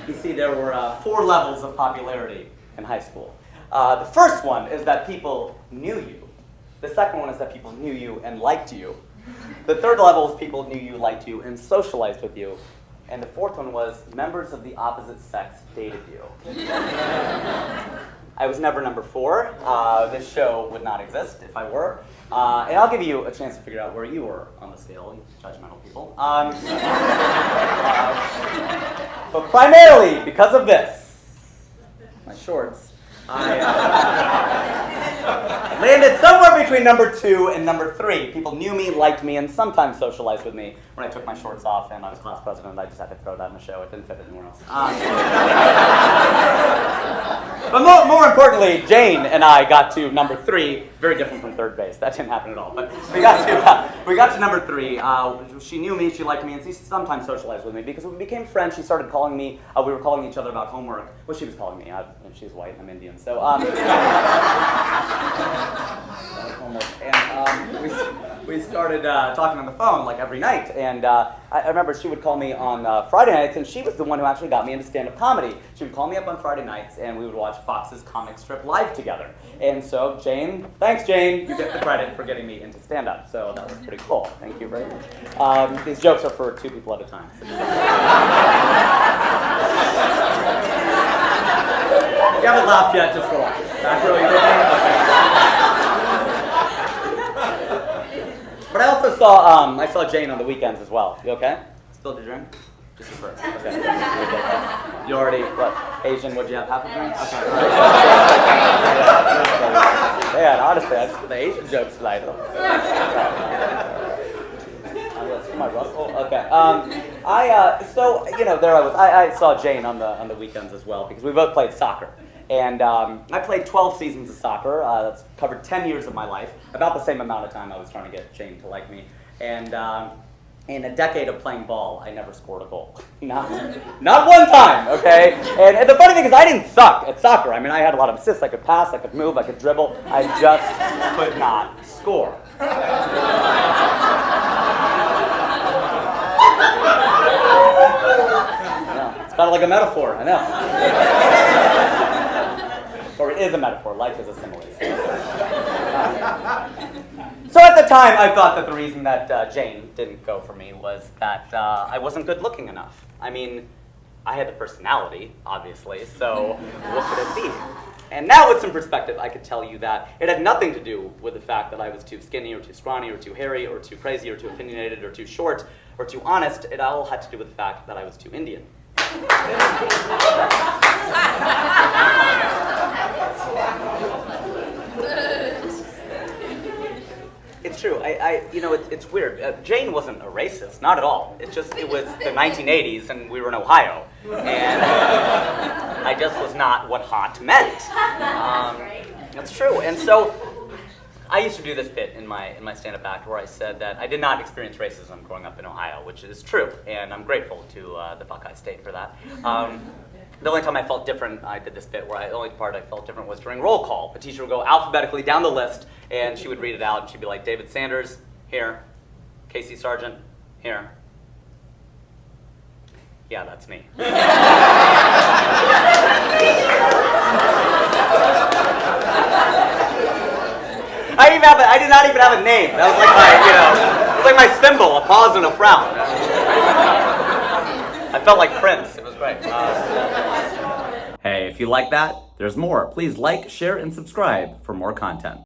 You see, there were 4 levels of popularity in high school. The first one is that people knew you. The second one is that people knew you and liked you. The third level is people knew you, liked you, and socialized with you. And the fourth one was members of the opposite sex dated you. I was never number 4. This show would not exist if I were. And I'll give you a chance to figure out where you were on the scale, you judgmental people. But primarily because of this, my shorts, I landed somewhere between number 2 and number 3. People knew me, liked me, and sometimes socialized with me. When I took my shorts off and I was class president, I just had to throw that in the show. It didn't fit anywhere else. But more importantly, Jane and I got to number 3, very different from third base. That didn't happen at all. But we got to number 3. She knew me, she liked me, and she sometimes socialized with me because when we became friends. She started calling me. We were calling each other about homework. Well, she was calling me. She's white, I'm Indian, so homework. And we started talking on the phone like every night. And I remember she would call me on Friday nights, and she was the one who actually got me into stand-up comedy. She would call me up on Friday nights, and we would watch Fox's comic strip live together. And so Jane, thanks Jane, you get the credit for getting me into stand-up. So that was pretty cool. Thank you very much. These jokes are for 2 people at a time. So if you haven't laughed yet, just relax. Back row, you But I also saw Jane on the weekends as well. You okay? Still to drink? Just a first. Okay. You already, what, Asian, would you have half a drink? Okay. Man, honestly, the Asian jokes tonight. My Russell? Okay. So, there I was. I saw Jane on the weekends as well because we both played soccer. And I played 12 seasons of soccer. That's covered 10 years of my life, about the same amount of time I was trying to get Jane to like me. And in a decade of playing ball, I never scored a goal. Not one time, okay? And the funny thing is I didn't suck at soccer. I mean, I had a lot of assists. I could pass, I could move, I could dribble. I just could not score. It's kind of like a metaphor, I know. Or it is a metaphor, life is a simile. So at the time, I thought that the reason that Jane didn't go for me was that I wasn't good looking enough. I mean, I had the personality, obviously, so what could it be? And now with some perspective, I could tell you that it had nothing to do with the fact that I was too skinny or too scrawny or too hairy or too crazy or too opinionated or too short or too honest. It all had to do with the fact that I was too Indian. It's true. It's weird. Jane wasn't a racist, not at all. It was the 1980s, and we were in Ohio, and I just was not what hot meant. That's true. And so I used to do this bit in my stand-up act where I said that I did not experience racism growing up in Ohio, which is true, and I'm grateful to the Buckeye State for that. The only time I felt different, I did this bit where the only part I felt different was during roll call. The teacher would go alphabetically down the list, and she would read it out, and she'd be like, David Sanders, here. Casey Sargent, here. Yeah, that's me. I did not even have a name. That was like my symbol, a pause and a frown. I felt like Prince. It was great. Hey, if you like that, there's more. Please like, share, and subscribe for more content.